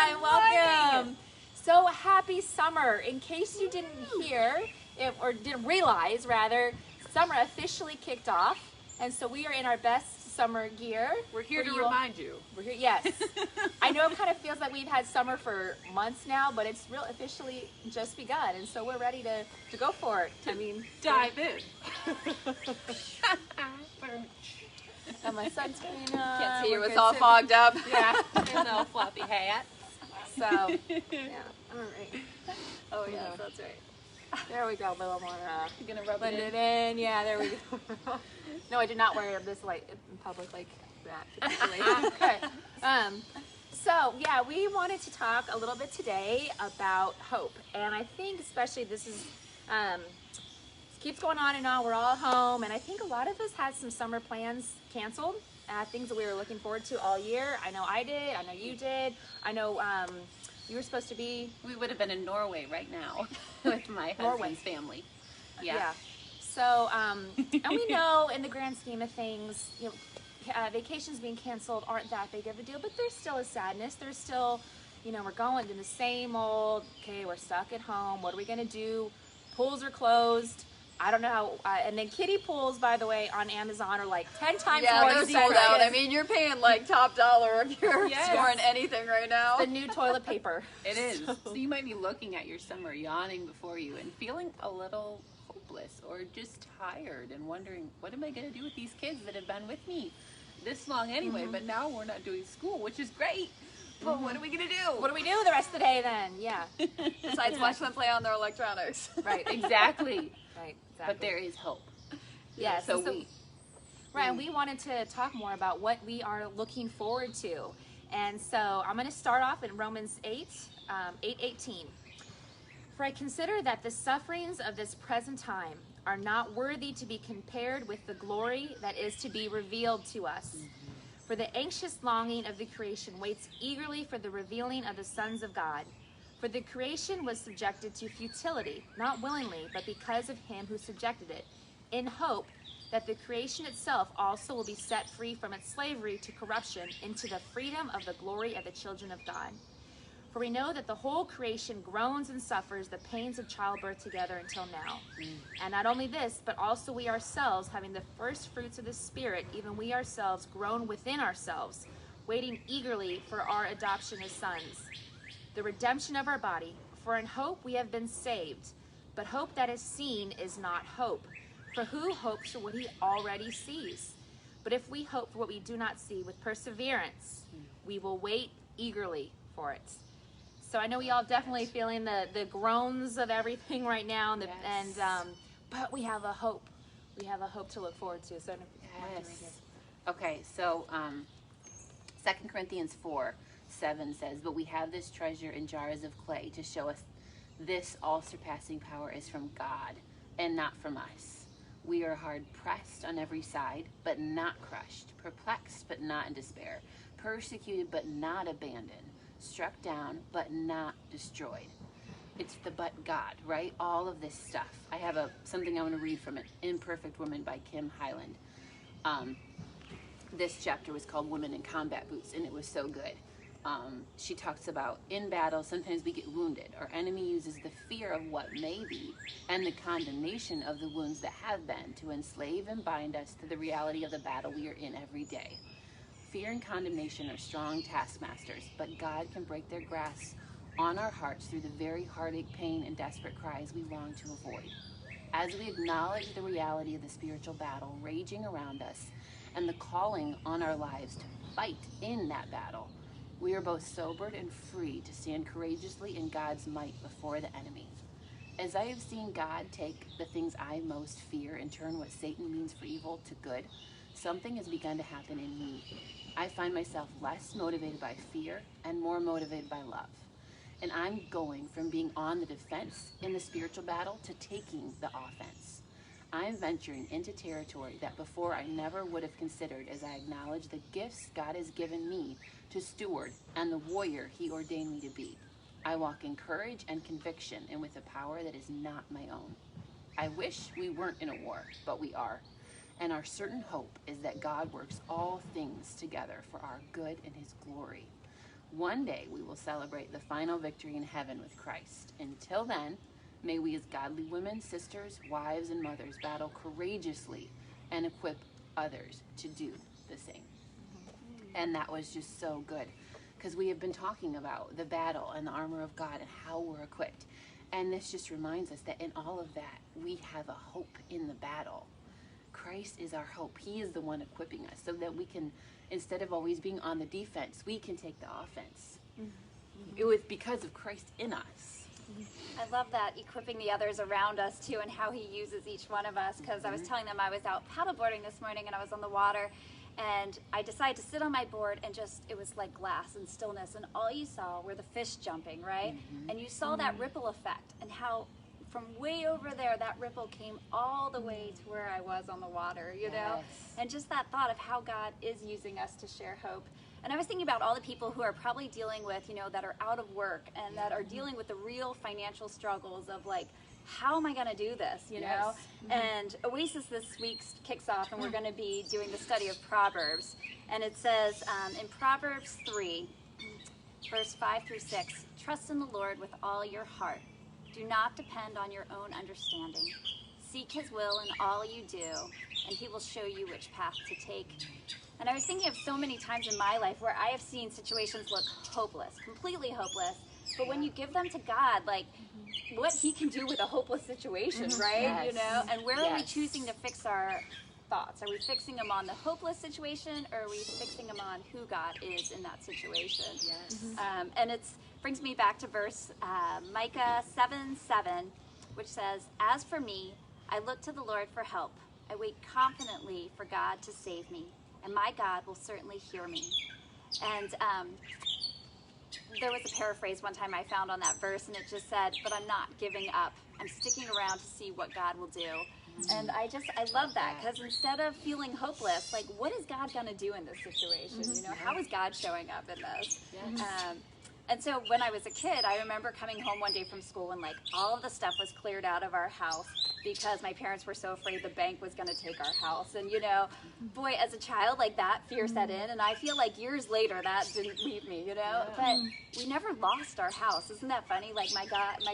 Hi, welcome. So happy summer. In case you didn't hear, or didn't realize rather, summer officially kicked off. And so we are in our best summer gear. We're here to remind you. We're here, yes. I know it kind of feels like we've had summer for months now, but it's real officially just begun. And so we're ready to go for it. I mean, dive in. Got my sunscreen on. Can't see you, it's all fogged up. Yeah. And no floppy hat. So, yeah. All right. Oh, yeah, that's right. There we go. A little more. You're going to rub blend it in. Yeah, there we go. No, I did not wear this light in public like that. Okay. So, yeah, we wanted to talk a little bit today about hope. And I think especially this is, keeps going on and on. We're all home. And I think a lot of us had some summer plans canceled. Things that we were looking forward to all year. I know I did. I know you did. I know you were supposed to be. We would have been in Norway right now with my husband's family. Yeah. So, and we know in the grand scheme of things, you know, vacations being canceled aren't that big of a deal, but there's still a sadness. There's still, you know, we're going to the same old, okay, we're stuck at home. What are we going to do? Pools are closed. I don't know how, and then kiddie pools, by the way, on Amazon are like 10 times more they're expensive. sold out. I mean, you're paying like top dollar if you're scoring anything right now. The new toilet paper. It is. So you might be looking at your summer yawning before you and feeling a little hopeless or just tired and wondering, what am I going to do with these kids that have been with me this long anyway, but now we're not doing school, which is great. But what are we going to do? What do we do the rest of the day then? Yeah. Besides watch them play on their electronics. Right. Exactly. Right. Exactly. But there is hope. Yes. So and we wanted to talk more about what we are looking forward to. And so I'm going to start off in Romans 8:18. For I consider that the sufferings of this present time are not worthy to be compared with the glory that is to be revealed to us. For the anxious longing of the creation waits eagerly for the revealing of the sons of God. For the creation was subjected to futility, not willingly, but because of him who subjected it, in hope that the creation itself also will be set free from its slavery to corruption into the freedom of the glory of the children of God. For we know that the whole creation groans and suffers the pains of childbirth together until now. And not only this, but also we ourselves, having the first fruits of the Spirit, even we ourselves groan within ourselves, waiting eagerly for our adoption as sons, the redemption of our body. For in hope we have been saved. But hope that is seen is not hope. For who hopes for what he already sees? But if we hope for what we do not see with perseverance, we will wait eagerly for it. So I know we all definitely feeling the groans of everything right now, but we have a hope. We have a hope to look forward to. So okay, so 2 Corinthians 4:7 says, but we have this treasure in jars of clay to show us this all-surpassing power is from God and not from us. We are hard pressed on every side, but not crushed, perplexed, but not in despair, persecuted, but not abandoned, struck down, but not destroyed. It's the but God, right? All of this stuff. I have something I want to read from it, Imperfect Woman by Kim Highland. This chapter was called Women in Combat Boots, and it was so good. She talks about in battle, sometimes we get wounded. Our enemy uses the fear of what may be and the condemnation of the wounds that have been to enslave and bind us to the reality of the battle we are in every day. Fear and condemnation are strong taskmasters, but God can break their grasp on our hearts through the very heartache, pain, and desperate cries we long to avoid. As we acknowledge the reality of the spiritual battle raging around us and the calling on our lives to fight in that battle, we are both sobered and free to stand courageously in God's might before the enemy. As I have seen God take the things I most fear and turn what Satan means for evil to good, something has begun to happen in me. I find myself less motivated by fear and more motivated by love. And I'm going from being on the defense in the spiritual battle to taking the offense. I'm venturing into territory that before I never would have considered as I acknowledge the gifts God has given me to steward and the warrior he ordained me to be. I walk in courage and conviction and with a power that is not my own. I wish we weren't in a war, but we are. And our certain hope is that God works all things together for our good and his glory. One day we will celebrate the final victory in heaven with Christ. Until then, may we as godly women, sisters, wives, and mothers battle courageously and equip others to do the same. And that was just so good, because we have been talking about the battle and the armor of God and how we're equipped. And this just reminds us that in all of that, we have a hope in the battle. Christ is our hope. He is the one equipping us so that we can, instead of always being on the defense, we can take the offense. It was because of Christ in us. I love that, equipping the others around us too, and how he uses each one of us, because I was telling them I was out paddleboarding this morning and I was on the water, and I decided to sit on my board, and just, it was like glass and stillness, and all you saw were the fish jumping, right? And you saw that ripple effect, and how from way over there that ripple came all the way to where I was on the water, you know? And just that thought of how God is using us to share hope. And I was thinking about all the people who are probably dealing with, you know, that are out of work and that are dealing with the real financial struggles of like, how am I going to do this, you know? And Oasis this week kicks off, and we're going to be doing the study of Proverbs. And it says in Proverbs 3, verse 5 through 6, trust in the Lord with all your heart. Do not depend on your own understanding. Seek his will in all you do, and he will show you which path to take. And I was thinking of so many times in my life where I have seen situations look hopeless, completely hopeless. But when you give them to God, like what he can do with a hopeless situation, right? You know, and where are we choosing to fix our thoughts? Are we fixing them on the hopeless situation, or are we fixing them on who God is in that situation? And it brings me back to verse Micah 7:7, which says, as for me, I look to the Lord for help. I wait confidently for God to save me, and my God will certainly hear me. And there was a paraphrase one time I found on that verse, and it just said, but I'm not giving up. I'm sticking around to see what God will do. And I love that, because instead of feeling hopeless, like, what is God going to do in this situation? You know, how is God showing up in this? And so when I was a kid, I remember coming home one day from school and like all of the stuff was cleared out of our house because my parents were so afraid the bank was going to take our house. And, you know, boy, as a child, like that fear set in. And I feel like years later that didn't leave me, you know, but we never lost our house. Isn't that funny? Like my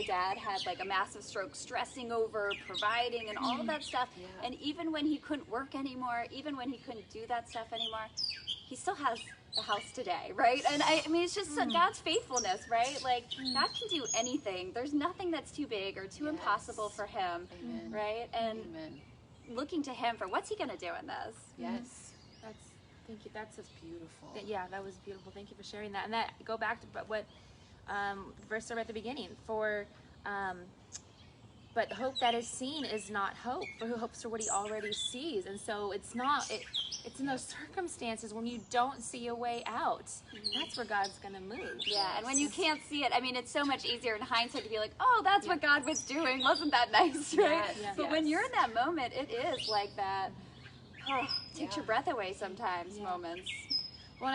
dad had like a massive stroke, stressing over, providing, and all of that stuff. And even when he couldn't work anymore, even when he couldn't do that stuff anymore, he still has the house today, right? And I mean, it's just God's faithfulness, right? Like, God can do anything. There's nothing that's too big or too impossible for him, right? And looking to him for what's he going to do in this. Thank you. That's beautiful. Yeah, that was beautiful. Thank you for sharing that. And that go back to what verse at the beginning but hope that is seen is not hope, for who hopes for what he already sees. And so it's in those circumstances when you don't see a way out, that's where God's going to move. Yeah, and when you can't see it, I mean, it's so much easier in hindsight to be like, oh, that's what God was doing. Wasn't that nice, right? But when you're in that moment, it is like that, takes your breath away sometimes moments. Well,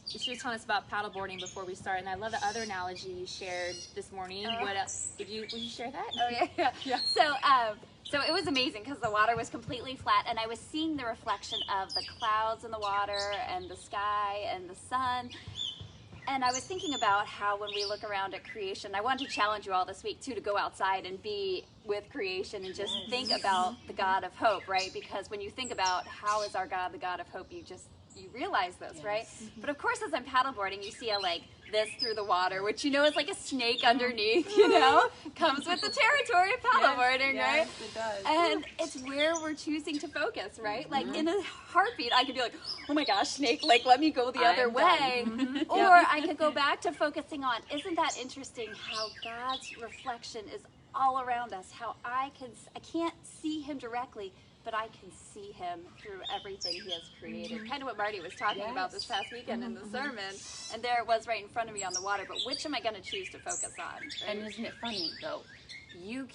she was telling us about paddleboarding before we started, and I love the other analogy you shared this morning. What else? Would you share that? Oh, yeah. So it was amazing because the water was completely flat, and I was seeing the reflection of the clouds in the water and the sky and the sun. And I was thinking about how when we look around at creation, I wanted to challenge you all this week too to go outside and be with creation and just think about the God of hope, right? Because when you think about how is our God the God of hope, you realize this, right? But of course, as I'm paddleboarding, you see this through the water, which you know is like a snake underneath, you know, comes with the territory of paddleboarding, right? It does. And it's where we're choosing to focus, right? Like in a heartbeat, I could be like, oh my gosh, snake, like let me go the other way. Or I could go back to focusing on, isn't that interesting how God's reflection is all around us, how I can't see him directly, but I can see him through everything he has created. Kind of what Marty was talking about this past weekend in the sermon. And there it was right in front of me on the water. But which am I going to choose to focus on? Right? And isn't it funny, though? You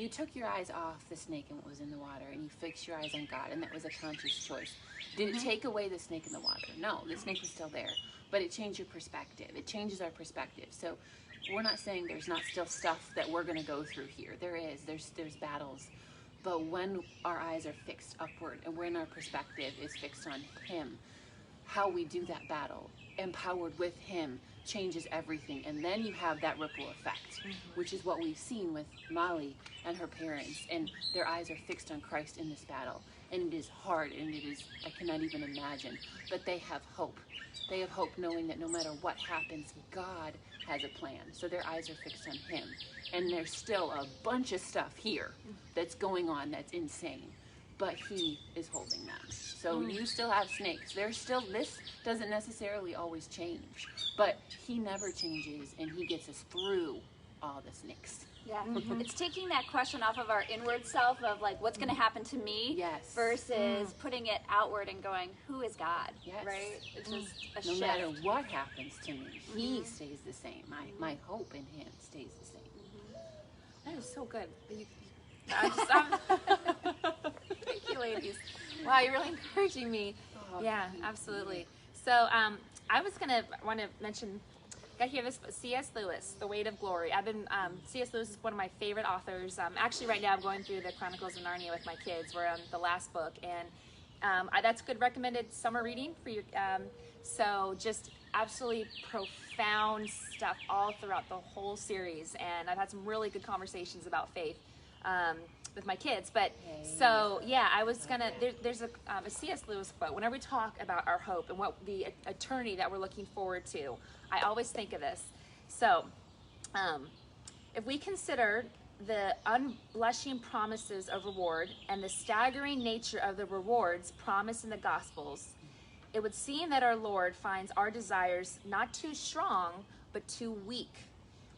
took your eyes off the snake and what was in the water, and you fixed your eyes on God, and that was a conscious choice. Did it take away the snake in the water? No, the snake was still there. But it changed your perspective. It changes our perspective. So we're not saying there's not still stuff that we're going to go through here. There is. There's battles. But when our eyes are fixed upward and when our perspective is fixed on him, how we do that battle empowered with him changes everything. And then you have that ripple effect, which is what we've seen with Molly and her parents, and their eyes are fixed on Christ in this battle. And it is hard, and it is, I cannot even imagine, but they have hope. They have hope knowing that no matter what happens, God has a plan. So their eyes are fixed on him. And there's still a bunch of stuff here that's going on that's insane, but he is holding them. So you still have snakes. There's still, this doesn't necessarily always change, but he never changes, and he gets us through all the snakes. Yeah, it's taking that question off of our inward self of like, what's going to happen to me, Yes. versus putting it outward and going, who is God? Yes. Right? It's just a No shift. matter what happens to me, he stays the same. My hope in him stays the same. That is so good. Thank you, ladies. Wow, you're really encouraging me. Oh, Yeah, absolutely. So I was want to mention, got here this C.S. Lewis, The Weight of Glory. I've been, C.S. Lewis is one of my favorite authors. Actually, right now I'm going through the Chronicles of Narnia with my kids. We're on the last book, and that's good recommended summer reading for your, so just absolutely profound stuff all throughout the whole series, and I've had some really good conversations about faith with my kids. But so yeah, I was gonna, there's a C.S. Lewis quote. Whenever we talk about our hope and what the eternity that we're looking forward to, I always think of this. So if we consider the unblushing promises of reward and the staggering nature of the rewards promised in the Gospels, it would seem that our Lord finds our desires not too strong, but too weak.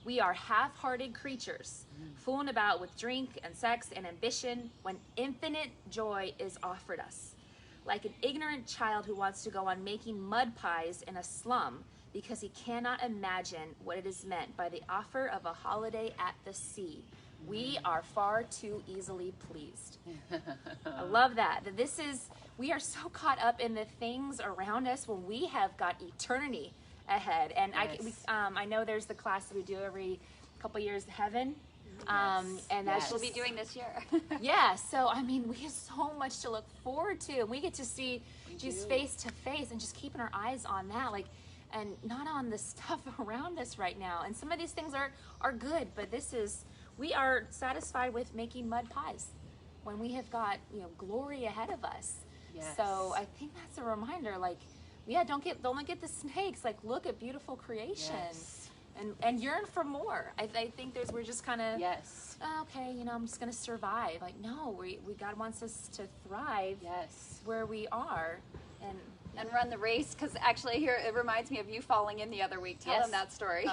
We are half-hearted creatures, fooling about with drink and sex and ambition when infinite joy is offered us. Like an ignorant child who wants to go on making mud pies in a slum because he cannot imagine what it is meant by the offer of a holiday at the sea. We are far too easily pleased. I love that. That this is, we are so caught up in the things around us when we have got eternity ahead. And Yes. I know there's the class that we do every couple years, Heaven. Yes. And that's Yes. We'll be doing this year. yeah, so I mean, we have so much to look forward to. We get to see Jesus do. face to face and just keeping our eyes on that, like, and not on the stuff around us right now. And some of these things are good, but this is, we are satisfied with making mud pies when we have got, glory ahead of us. Yes. So I think that's a reminder, like, yeah, don't only get the snakes, like, look at beautiful creation. Yes. And yearn for more. I think we're just kind of, Yes. okay, I'm just gonna survive. Like, no, we God wants us to thrive Yes. where we are, and And run the race, because actually here, it reminds me of you falling in the other week. Tell Yes. them that story.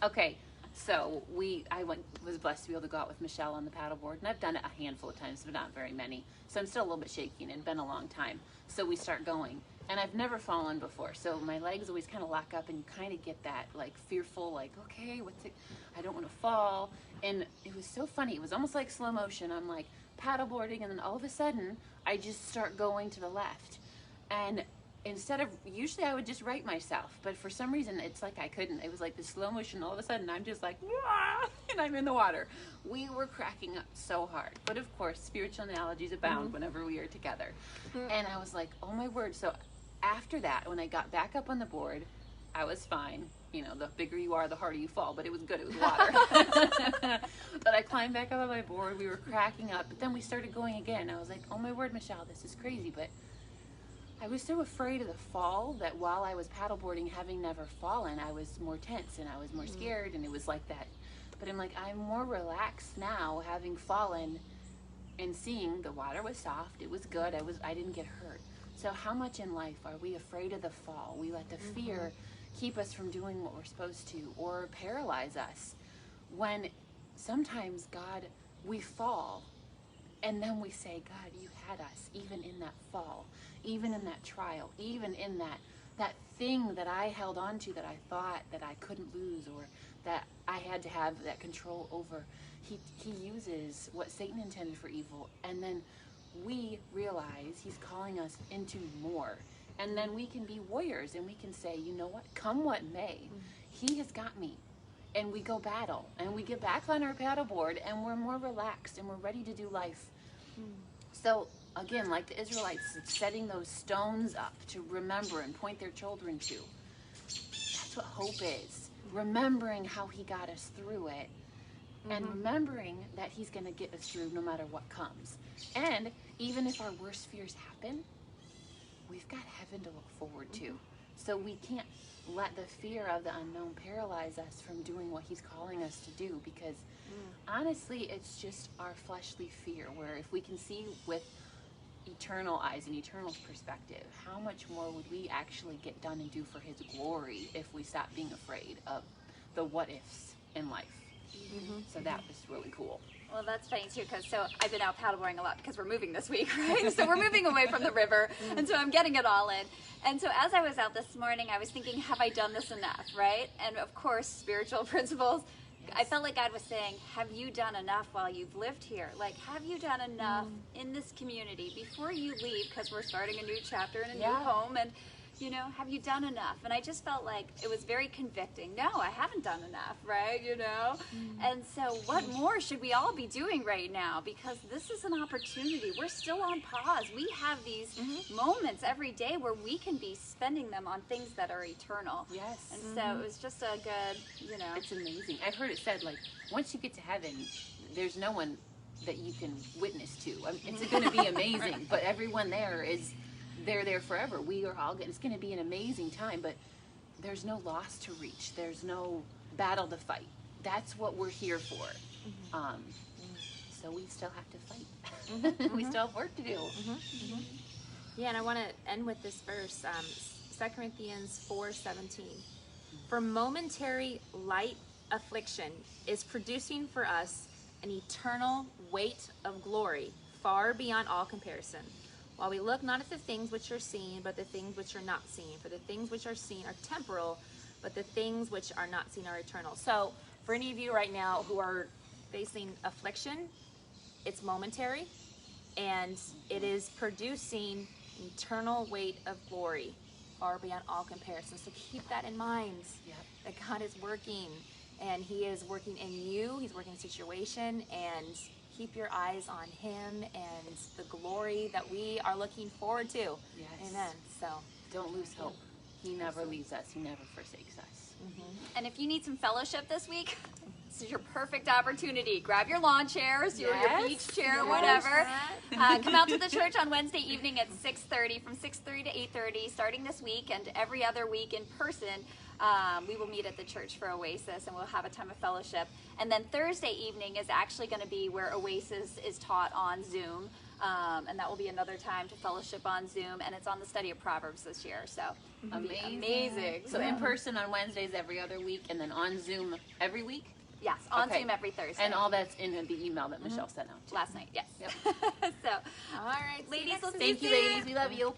Okay, so I was blessed to be able to go out with Michelle on the paddleboard, and I've done it a handful of times, but not very many. So I'm still a little bit shaky, and it's been a long time. So we start going, and I've never fallen before, so my legs always kind of lock up, and you kind of get that like fearful, like, okay, I don't want to fall. And it was so funny. It was almost like slow motion. I'm like paddleboarding, and then all of a sudden I just start going to the left, and instead of, usually I would just right myself, but for some reason it's like I couldn't. It was like the slow motion. All of a sudden I'm just like, wah, and I'm in the water. We were cracking up so hard, but of course spiritual analogies abound whenever we are together. And I was like, oh my word. So after that, when I got back up on the board, I was fine. The bigger you are, the harder you fall, but it was good. It was water. But I climbed back up on my board. We were cracking up, but then we started going again. I was like, oh my word, Michelle, this is crazy. But I was so afraid of the fall that while I was paddleboarding, having never fallen, I was more tense and I was more scared, and it was like that. But I'm like, I'm more relaxed now, having fallen and seeing the water was soft. It was good. I didn't get hurt. So how much in life are we afraid of the fall? We let the fear keep us from doing what we're supposed to, or paralyze us, when sometimes, God, we fall, and then we say, God, you had us even in that fall, even in that trial, even in that thing that I held on to, that I thought that I couldn't lose, or that I had to have that control over. He uses what Satan intended for evil, and then we realize he's calling us into more. And then we can be warriors, and we can say, you know what, come what may, he has got me. And we go battle, and we get back on our paddleboard, and we're more relaxed, and we're ready to do life. So again, like the Israelites, setting those stones up to remember and point their children to. That's what hope is. Remembering how he got us through it, and remembering that he's going to get us through no matter what comes. And even if our worst fears happen, we've got heaven to look forward to. So we can't let the fear of the unknown paralyze us from doing what he's calling us to do, because honestly, it's just our fleshly fear, where if we can see with eternal eyes and eternal perspective, how much more would we actually get done and do for his glory if we stop being afraid of the what ifs in life. So that was really cool. Well, that's funny too, because I've been out paddleboarding a lot because we're moving this week, right? So we're moving away from the river, and so I'm getting it all in. And so as I was out this morning, I was thinking, have I done this enough, right? And of course, spiritual principles. I felt like God was saying, have you done enough while you've lived here? Like, have you done enough in this community before you leave, because we're starting a new chapter in a new home, and you know, have you done enough? And I just felt like it was very convicting. No, I haven't done enough, right? You know? And so what more should we all be doing right now? Because this is an opportunity. We're still on pause. We have these moments every day where we can be spending them on things that are eternal. Yes. And so it was just a good, you know. It's amazing. I've heard it said, like, once you get to heaven, there's no one that you can witness to. I mean, it's going to be amazing, but everyone there is... they're there forever. We are all it's going to be an amazing time, but there's no loss to reach. There's no battle to fight. That's what we're here for. So we still have to fight. We still have work to do. Yeah, and I want to end with this verse, 2 Corinthians 4:17. For momentary light affliction is producing for us an eternal weight of glory far beyond all comparison. While we look not at the things which are seen, but the things which are not seen. For the things which are seen are temporal, but the things which are not seen are eternal. So for any of you right now who are facing affliction, it's momentary, and it is producing an eternal weight of glory far beyond all comparison. So keep that in mind, that God is working, and he is working in you. He's working in the situation, and keep your eyes on him and the glory that we are looking forward to. Yes. Amen. So don't lose hope. He never leaves us. He never forsakes us. And if you need some fellowship this week, this is your perfect opportunity. Grab your lawn chairs, your beach chair, whatever. Come out to the church on Wednesday evening at 6:30, from 6:30 to 8:30, starting this week, and every other week in person. We will meet at the church for Oasis, and we'll have a time of fellowship. And then Thursday evening is actually going to be where Oasis is taught on Zoom, and that will be another time to fellowship on Zoom, and it's on the study of Proverbs this year. So amazing. So in person on Wednesdays every other week, and then on Zoom every week? Yes, on Zoom every Thursday. And all that's in the email that Michelle sent out. Last night, yes. Yep. So, all right, ladies, let's thank you, ladies. We love you.